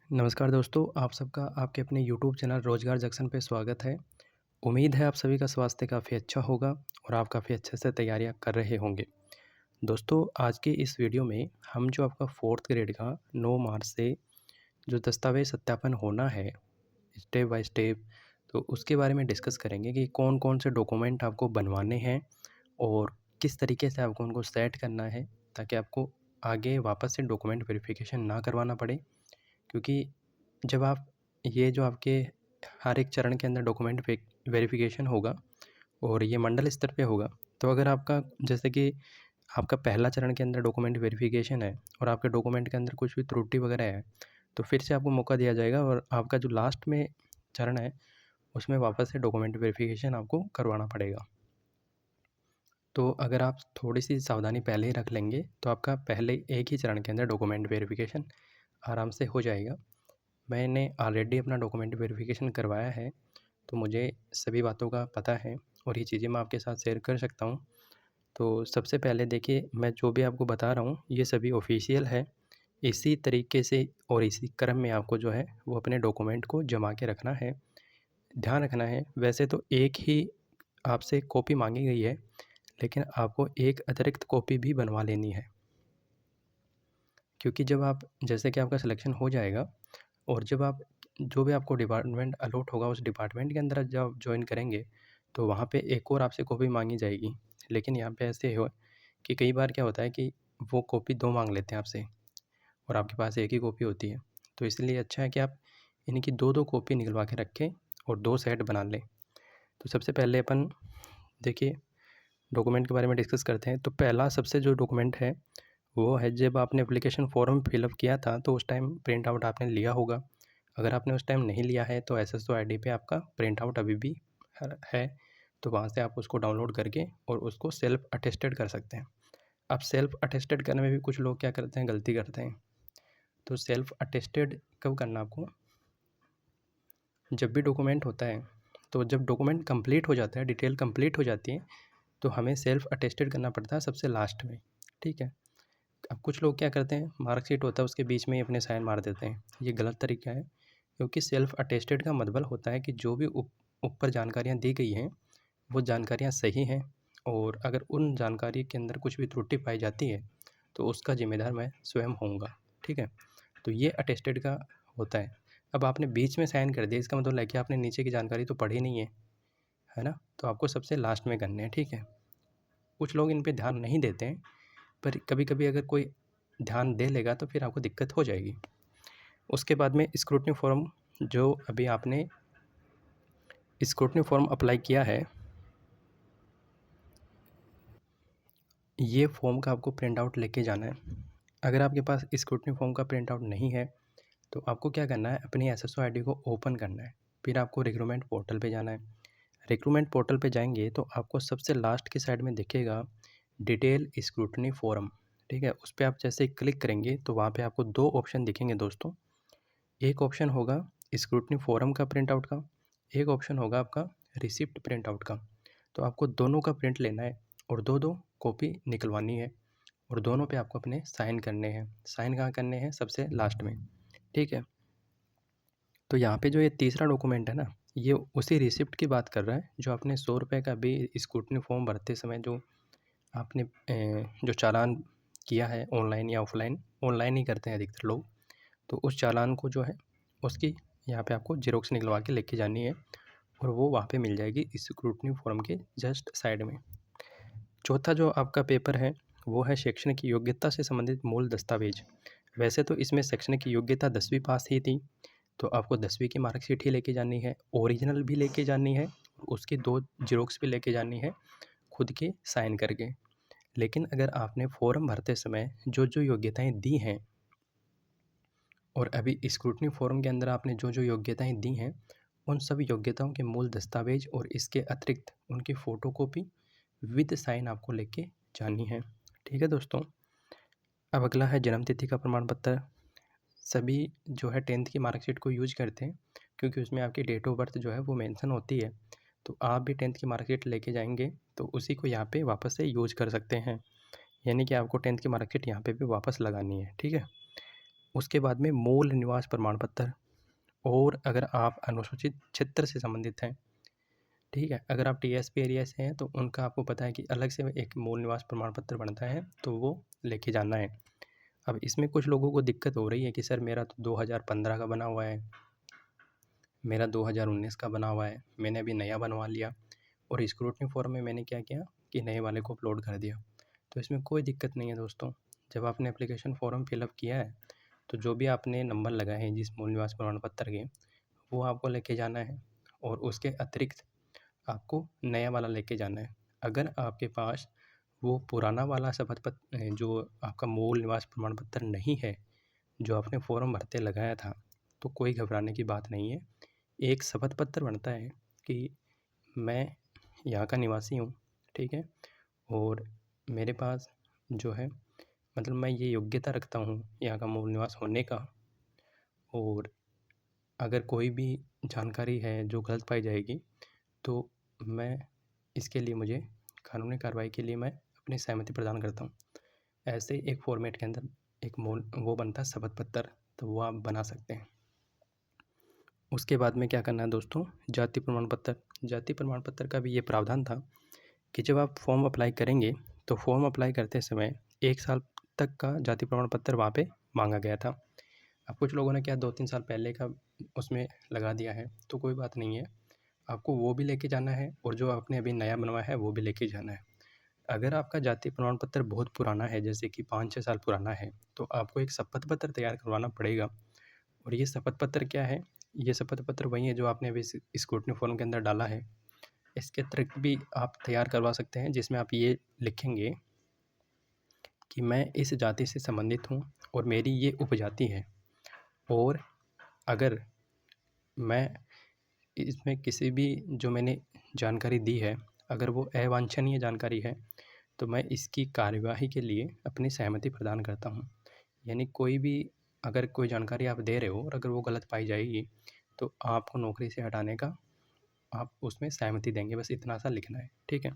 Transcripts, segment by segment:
नमस्कार दोस्तों, आप सबका आपके अपने यूट्यूब चैनल रोज़गार जंक्शन पे स्वागत है। उम्मीद है आप सभी का स्वास्थ्य काफ़ी अच्छा होगा और आप काफ़ी अच्छे से तैयारियां कर रहे होंगे। दोस्तों, आज के इस वीडियो में हम जो आपका 4th ग्रेड का 9 मार्च से जो दस्तावेज़ सत्यापन होना है, स्टेप बाय स्टेप, तो उसके बारे में डिस्कस करेंगे कि कौन-कौन से डॉक्यूमेंट आपको बनवाने हैं और किस तरीके से आपको उनको सेट करना है, ताकि आपको आगे वापस से डॉक्यूमेंट वेरिफ़िकेशन ना करवाना पड़े। क्योंकि जब आप ये जो आपके हर एक चरण के अंदर डॉक्यूमेंट वेरिफिकेशन होगा और ये मंडल स्तर पे होगा, तो अगर आपका जैसे कि आपका पहला चरण के अंदर डॉक्यूमेंट वेरिफिकेशन है और आपके डॉक्यूमेंट के अंदर कुछ भी त्रुटि वगैरह है, तो फिर से आपको मौका दिया जाएगा और आपका जो लास्ट में चरण है उसमें वापस से डॉक्यूमेंट वेरिफिकेशन आपको करवाना पड़ेगा। तो अगर आप थोड़ी सी सावधानी पहले ही रख लेंगे तो आपका पहले एक ही चरण के अंदर डॉक्यूमेंट वेरिफिकेशन आराम से हो जाएगा। मैंने ऑलरेडी अपना डॉक्यूमेंट वेरिफिकेशन करवाया है, तो मुझे सभी बातों का पता है और ये चीज़ें मैं आपके साथ शेयर कर सकता हूँ। तो सबसे पहले देखिए, मैं जो भी आपको बता रहा हूँ ये सभी ऑफ़िशियल है। इसी तरीके से और इसी क्रम में आपको जो है वो अपने डॉक्यूमेंट को जमा के रखना है। ध्यान रखना है, वैसे तो एक ही आपसे कॉपी माँगी गई है, लेकिन आपको एक अतिरिक्त कॉपी भी बनवा लेनी है। क्योंकि जब आप जैसे कि आपका सिलेक्शन हो जाएगा और जब आप जो भी आपको डिपार्टमेंट अलॉट होगा उस डिपार्टमेंट के अंदर जब जॉइन करेंगे, तो वहाँ पे एक और आपसे कॉपी माँगी जाएगी। लेकिन यहाँ पे ऐसे हो कि कई बार क्या होता है कि वो कॉपी 2 माँग लेते हैं आपसे और आपके पास एक ही कॉपी होती है। तो इसलिए अच्छा है कि आप इनकी 2-2 कॉपी निकलवा के रखें और 2 सेट बना लें। तो सबसे पहले अपन देखिए डॉक्यूमेंट के बारे में डिस्कस करते हैं। तो पहला सबसे जो डॉक्यूमेंट है वो है, जब आपने एप्लीकेशन फॉर्म फिलअप किया था तो उस टाइम प्रिंट आउट आपने लिया होगा। अगर आपने उस टाइम नहीं लिया है तो एसएसओ आईडी पे आपका प्रिंट आउट अभी भी है, तो वहाँ से आप उसको डाउनलोड करके और उसको सेल्फ अटेस्टेड कर सकते हैं। अब सेल्फ अटेस्टेड करने में भी कुछ लोग क्या करते हैं, गलती करते हैं। तो सेल्फ अटेस्टेड कब करना आपको, जब भी डॉक्यूमेंट होता है, तो जब डॉक्यूमेंट कंप्लीट हो जाता है, डिटेल कंप्लीट हो जाती है, तो हमें सेल्फ अटेस्टेड करना पड़ता है सबसे लास्ट में। ठीक है। अब कुछ लोग क्या करते हैं, मार्कशीट होता है उसके बीच में ही अपने साइन मार देते हैं। ये गलत तरीका है, क्योंकि सेल्फ अटेस्टेड का मतलब होता है कि जो भी ऊपर जानकारियाँ दी गई हैं वो जानकारियाँ सही हैं, और अगर उन जानकारी के अंदर कुछ भी त्रुटि पाई जाती है तो उसका ज़िम्मेदार मैं स्वयं होऊंगा। ठीक है। तो ये अटेस्टेड का होता है। अब आपने बीच में साइन कर दिया, इसका मतलब है कि आपने नीचे की जानकारी तो पढ़ी नहीं है ना? तो आपको सबसे लास्ट में करने हैं। ठीक है। कुछ लोग इन पे ध्यान नहीं देते हैं, पर कभी-कभी अगर कोई ध्यान दे लेगा तो फिर आपको दिक्कत हो जाएगी। उसके बाद में स्क्रूटनी फॉर्म, जो अभी आपने स्क्रूटनी फॉर्म अप्लाई किया है, ये फॉर्म का आपको प्रिंट आउट लेके जाना है। अगर आपके पास स्क्रूटनी फॉर्म का प्रिंट आउट नहीं है तो आपको क्या करना है, अपनी एसएसओ आईडी को ओपन करना है। फिर आपको रिक्रूटमेंट पोर्टल पे जाना है। रिक्रूटमेंट पोर्टल पे जाएंगे तो आपको सबसे लास्ट की साइड में दिखेगा डिटेल स्क्रूटनी फॉर्म। ठीक है। उस पर आप जैसे क्लिक करेंगे तो वहाँ पे आपको 2 ऑप्शन दिखेंगे दोस्तों। एक ऑप्शन होगा स्क्रूटनी फॉर्म का प्रिंट आउट का, एक ऑप्शन होगा आपका रिसिप्ट प्रिंट आउट का। तो आपको दोनों का प्रिंट लेना है और 2-2 कॉपी निकलवानी है, और दोनों पे आपको अपने साइन करने हैं। साइन कहाँ करने हैं, सबसे लास्ट में। ठीक है। तो यहाँ पे जो ये तीसरा डॉक्यूमेंट है ना, ये उसी रिसिप्ट की बात कर रहा है जो आपने 100 रुपये का भी स्क्रूटनी फॉर्म भरते समय जो आपने जो चालान किया है, ऑनलाइन या ऑफलाइन, ऑनलाइन ही करते हैं अधिकतर लोग, तो उस चालान को जो है उसकी यहाँ पे आपको ज़ेरॉक्स निकलवा के लेके जानी है, और वो वहाँ पे मिल जाएगी स्क्रूटनी फॉर्म के जस्ट साइड में। चौथा जो आपका पेपर है वो है शैक्षणिक योग्यता से संबंधित मूल दस्तावेज। वैसे तो इसमें शैक्षणिक योग्यता 10वीं पास ही थी, तो आपको 10वीं की मार्कशीट ही लेके जानी है, ओरिजिनल भी लेके जानी है, उसकी 2 ज़ेरॉक्स भी लेके जानी है खुद के साइन करके। लेकिन अगर आपने फॉर्म भरते समय जो जो योग्यताएं दी हैं और अभी स्क्रूटनी फॉर्म के अंदर आपने जो जो योग्यताएं दी हैं, उन सभी योग्यताओं के मूल दस्तावेज और इसके अतिरिक्त उनकी फ़ोटोकॉपी विद साइन आपको लेके जानी है। ठीक है दोस्तों। अब अगला है जन्म तिथि का प्रमाण पत्र। सभी जो है 10th की मार्कशीट को यूज करते हैं, क्योंकि उसमें आपकी डेट ऑफ बर्थ जो है वो मेंशन होती है। तो आप भी 10th की मार्कशीट लेके जाएंगे तो उसी को यहाँ पे वापस से यूज कर सकते हैं, यानी कि आपको 10th की मार्कशीट यहाँ पे भी वापस लगानी है। ठीक है। उसके बाद में मूल निवास प्रमाण पत्र, और अगर आप अनुसूचित क्षेत्र से संबंधित हैं, ठीक है, अगर आप टीएसपी एरिया से हैं तो उनका आपको पता है कि अलग से एक मूल निवास प्रमाण पत्र बनता है, तो वो लेके जाना है। अब इसमें कुछ लोगों को दिक्कत हो रही है कि सर मेरा तो 2015 का बना हुआ है, मेरा 2019 का बना हुआ है, मैंने अभी नया बनवा लिया और स्क्रूटनी फॉर्म में मैंने क्या किया कि नए वाले को अपलोड कर दिया। तो इसमें कोई दिक्कत नहीं है दोस्तों। जब आपने एप्लीकेशन फॉर्म फिलअप किया है तो जो भी आपने नंबर लगाए हैं जिस मूल निवास प्रमाण पत्र के, वो आपको लेके जाना है, और उसके अतिरिक्त आपको नया वाला लेके जाना है। अगर आपके पास वो पुराना वाला शपथ पत्र जो आपका मूल निवास प्रमाण पत्र नहीं है, जो आपने फॉर्म भरते लगाया था, तो कोई घबराने की बात नहीं है। एक शपथ पत्र बनता है कि मैं यहाँ का निवासी हूँ, ठीक है, और मेरे पास जो है मतलब मैं ये योग्यता रखता हूँ यहाँ का मूल निवास होने का, और अगर कोई भी जानकारी है जो गलत पाई जाएगी तो मैं इसके लिए मुझे कानूनी कार्रवाई के लिए मैं अपनी सहमति प्रदान करता हूँ। ऐसे एक फॉर्मेट के अंदर एक मूल वो बनता है शपथ पत्र, तो वो आप बना सकते हैं। उसके बाद में क्या करना है दोस्तों, जाति प्रमाण पत्र। जाति प्रमाण पत्र का भी ये प्रावधान था कि जब आप फॉर्म अप्लाई करेंगे तो फॉर्म अप्लाई करते समय 1 साल तक का जाति प्रमाण पत्र वहाँ पे मांगा गया था। अब कुछ लोगों ने क्या 2-3 साल पहले का उसमें लगा दिया है, तो कोई बात नहीं है, आपको वो भी लेके जाना है और जो आपने अभी नया बनवाया है वो भी लेके जाना है। अगर आपका जाति प्रमाण पत्र बहुत पुराना है, जैसे कि 5-6 साल पुराना है, तो आपको एक शपथ पत्र तैयार करवाना पड़ेगा। और ये शपथ पत्र क्या है? ये शपथ पत्र वही है जो आपने अभी स्क्रूटनी फॉर्म के अंदर डाला है। इसके अतिरिक्त भी आप तैयार करवा सकते हैं, जिसमें आप ये लिखेंगे कि मैं इस जाति से संबंधित हूँ और मेरी ये उपजाति है, और अगर मैं इसमें किसी भी जो मैंने जानकारी दी है, अगर वो अवांछनीय जानकारी है, तो मैं इसकी कार्यवाही के लिए अपनी सहमति प्रदान करता हूँ। यानी कोई भी अगर कोई जानकारी आप दे रहे हो और अगर वो गलत पाई जाएगी, तो आपको नौकरी से हटाने का आप उसमें सहमति देंगे, बस इतना सा लिखना है, ठीक है।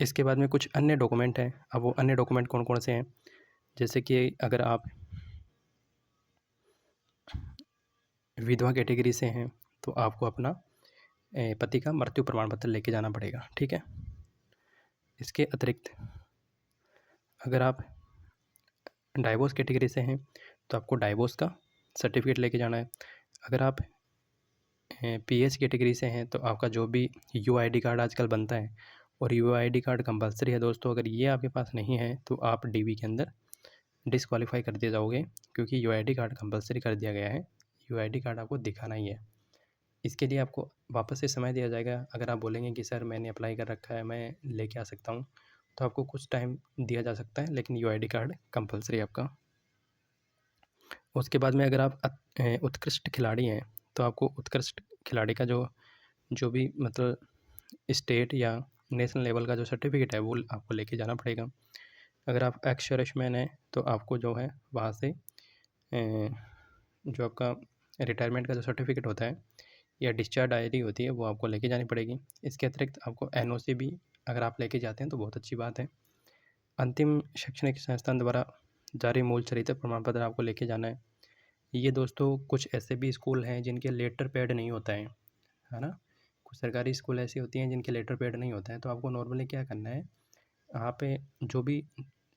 इसके बाद में कुछ अन्य डॉक्यूमेंट हैं। अब वो अन्य डॉक्यूमेंट कौन कौन से हैं, जैसे कि अगर आप विधवा कैटेगरी से हैं तो आपको अपना पति का मृत्यु प्रमाण पत्र लेके जाना पड़ेगा, ठीक है। इसके अतिरिक्त अगर आप डाइवोर्स कैटेगरी से हैं तो आपको डाइवोर्स का सर्टिफिकेट लेके जाना है। अगर आप पीएच कैटेगरी से हैं तो आपका जो भी यूआईडी कार्ड आजकल बनता है, और यूआईडी कार्ड कंपलसरी है दोस्तों, अगर ये आपके पास नहीं है तो आप डीवी के अंदर डिस्क्वालीफाई कर दिए जाओगे, क्योंकि यूआईडी कार्ड कंपलसरी कर दिया गया है। यूआईडी कार्ड आपको दिखाना ही है। इसके लिए आपको वापस से समय दिया जाएगा। अगर आप बोलेंगे कि सर मैंने अप्लाई कर रखा है, मैं लेके आ सकता हूँ, तो आपको कुछ टाइम दिया जा सकता है, लेकिन यूआईडी कार्ड कंपलसरी है आपका। उसके बाद में अगर आप उत्कृष्ट खिलाड़ी हैं तो आपको उत्कृष्ट खिलाड़ी का जो भी मतलब स्टेट या नेशनल लेवल का जो सर्टिफिकेट है वो आपको लेके जाना पड़ेगा। अगर आप एक्स सर्विसमैन हैं तो आपको जो है वहाँ से जो आपका रिटायरमेंट का जो सर्टिफिकेट होता है या डिस्चार्ज डायरी होती है वो आपको लेके जानी पड़ेगी। इसके अतिरिक्त आपको एनओसी भी अगर आप लेके जाते हैं तो बहुत अच्छी बात है। अंतिम शैक्षणिक संस्थान द्वारा जारी मूल चरित्र प्रमाण पत्र आपको लेके जाना है। ये दोस्तों कुछ ऐसे भी स्कूल हैं जिनके लेटर पैड नहीं होता है ना। कुछ सरकारी स्कूल ऐसी होती हैं जिनके लेटर पैड नहीं होता है, तो आपको नॉर्मली क्या करना है, आप जो भी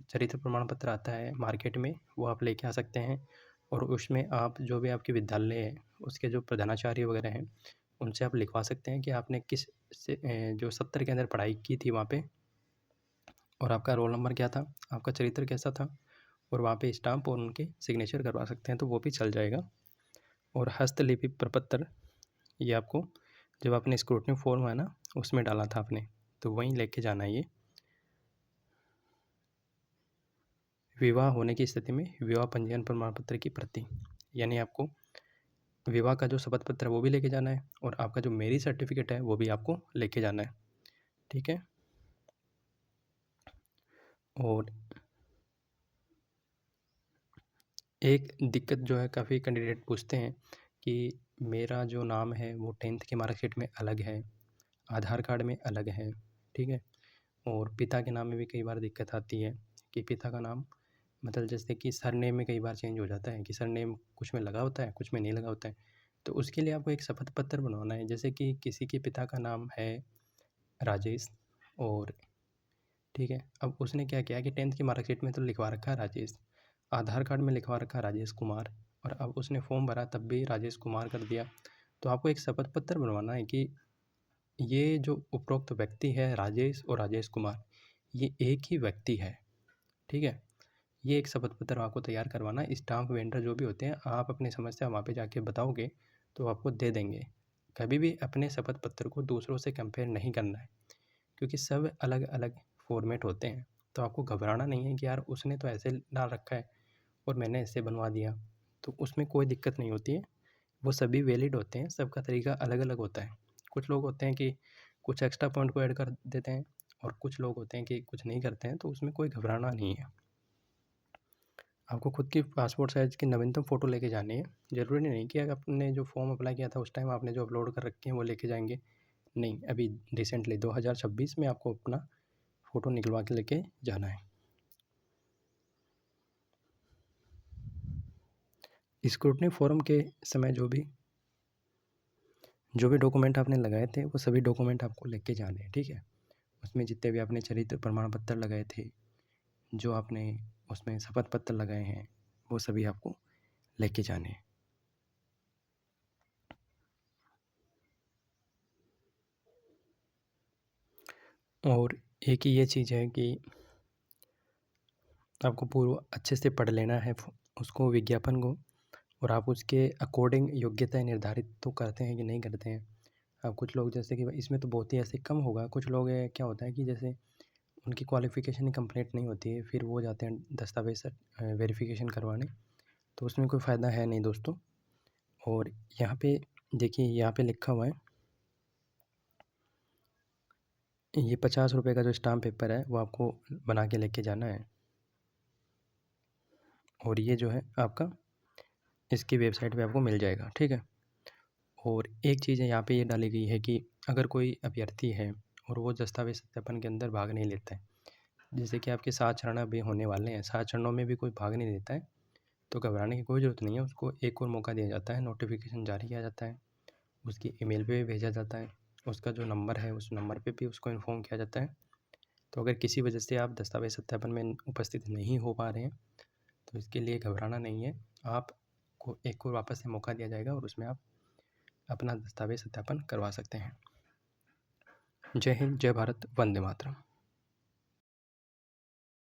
चरित्र प्रमाण पत्र आता है मार्केट में वो आप लेके आ सकते हैं, और उसमें आप जो भी आपके विद्यालय है उसके जो प्रधानाचार्य वगैरह हैं उनसे आप लिखवा सकते हैं कि आपने किस से जो सत्र के अंदर पढ़ाई की थी वहाँ पे, और आपका रोल नंबर क्या था, आपका चरित्र कैसा था, और वहाँ पे स्टाम्प और उनके सिग्नेचर करवा सकते हैं, तो वो भी चल जाएगा। और हस्तलिपि प्रपत्र ये आपको जब आपने स्क्रूटनी फॉर्म है ना उसमें डाला था आपने, तो वहीं लेके जाना है ये। विवाह होने की स्थिति में विवाह पंजीयन प्रमाण पत्र की प्रति, यानी आपको विवाह का जो शपथ पत्र है वो भी लेके जाना है, और आपका जो मैरिज सर्टिफिकेट है वो भी आपको लेके जाना है, ठीक है। और एक दिक्कत जो है काफ़ी कैंडिडेट पूछते हैं कि मेरा जो नाम है वो 10th की मार्कशीट में अलग है, आधार कार्ड में अलग है, ठीक है, और पिता के नाम में भी कई बार दिक्कत आती है कि पिता का नाम मतलब जैसे कि सरनेम में कई बार चेंज हो जाता है कि सरनेम कुछ में लगा होता है, कुछ में नहीं लगा होता है। तो उसके लिए आपको एक शपथ पत्र बनवाना है। जैसे कि किसी के पिता का नाम है राजेश, और ठीक है, अब उसने क्या किया कि 10th की मार्कशीट में तो लिखवा रखा है राजेश, आधार कार्ड में लिखवा रखा है राजेश कुमार, और अब उसने फॉर्म भरा तब भी राजेश कुमार कर दिया। तो आपको एक शपथ पत्र बनवाना है कि ये जो उपरोक्त व्यक्ति है राजेश और राजेश कुमार, ये एक ही व्यक्ति है। ठीक है, ये एक शपथ पत्र आपको तैयार करवाना है। स्टाम्प वेंडर जो भी होते हैं, आप अपनी समस्या वहाँ पे जाके बताओगे तो आपको दे देंगे। कभी भी अपने शपथ पत्र को दूसरों से कंपेयर नहीं करना है, क्योंकि सब अलग अलग फॉर्मेट होते हैं। तो आपको घबराना नहीं है कि यार उसने तो ऐसे डाल रखा है और मैंने ऐसे बनवा दिया, तो उसमें कोई दिक्कत नहीं होती है। वो सभी वैलिड होते हैं, सबका तरीका अलग अलग होता है। कुछ लोग होते हैं कि कुछ एक्स्ट्रा पॉइंट को ऐड कर देते हैं, और कुछ लोग होते हैं कि कुछ नहीं करते हैं, तो उसमें कोई घबराना नहीं है। आपको खुद की पासपोर्ट साइज़ की नवीनतम फ़ोटो लेके जानी है। ज़रूरी नहीं कि अगर आपने जो फॉर्म अप्लाई किया था उस टाइम आपने जो अपलोड कर रखे हैं वो लेके जाएंगे। नहीं, अभी रिसेंटली 2026 में आपको अपना फ़ोटो निकलवा के लेके जाना है। स्क्रूटनी फॉर्म के समय जो भी डॉक्यूमेंट आपने लगाए थे वो सभी डॉक्यूमेंट आपको लेके जाने हैं। ठीक है, उसमें जितने भी आपने चरित्र प्रमाण पत्र लगाए थे, जो आपने उसमें शपथ पत्र लगाए हैं, वो सभी आपको लेके जाने हैं। और एक ही ये चीज़ है कि आपको पूर्व अच्छे से पढ़ लेना है उसको, विज्ञापन को, और आप उसके अकॉर्डिंग योग्यताएं निर्धारित तो करते हैं कि नहीं करते हैं। अब कुछ लोग जैसे कि इसमें तो बहुत ही ऐसे कम होगा, कुछ लोग क्या होता है कि जैसे उनकी क्वालिफ़िकेशन कंप्लीट नहीं होती है, फिर वो जाते हैं दस्तावेज़ वेरिफ़िकेशन करवाने, तो उसमें कोई फ़ायदा है नहीं दोस्तों। और यहाँ पे देखिए, यहाँ पे लिखा हुआ है, ये 50 रुपये का जो स्टाम्प पेपर है वो आपको बना के लेके जाना है। और ये जो है आपका इसकी वेबसाइट पे आपको मिल जाएगा। ठीक है, और एक चीज़ है यहाँ पे ये डाली गई है कि अगर कोई अभ्यर्थी है और वो दस्तावेज सत्यापन के अंदर भाग नहीं लेता है, जैसे कि आपके 7 चरण अभी होने वाले हैं, 7 चरणों में भी कोई भाग नहीं लेता है, तो घबराने की कोई ज़रूरत नहीं है। उसको एक और मौका दिया जाता है, नोटिफिकेशन जारी किया जाता है, उसकी ईमेल पे भी भेजा जाता है, उसका जो नंबर है उस नंबर पे भी उसको इन्फॉर्म किया जाता है। तो अगर किसी वजह से आप दस्तावेज सत्यापन में उपस्थित नहीं हो पा रहे हैं, तो इसके लिए घबराना नहीं है, आपको एक और वापस से मौका दिया जाएगा और उसमें आप अपना दस्तावेज सत्यापन करवा सकते हैं। जय हिंद, जय भारत, वंदे मातरम।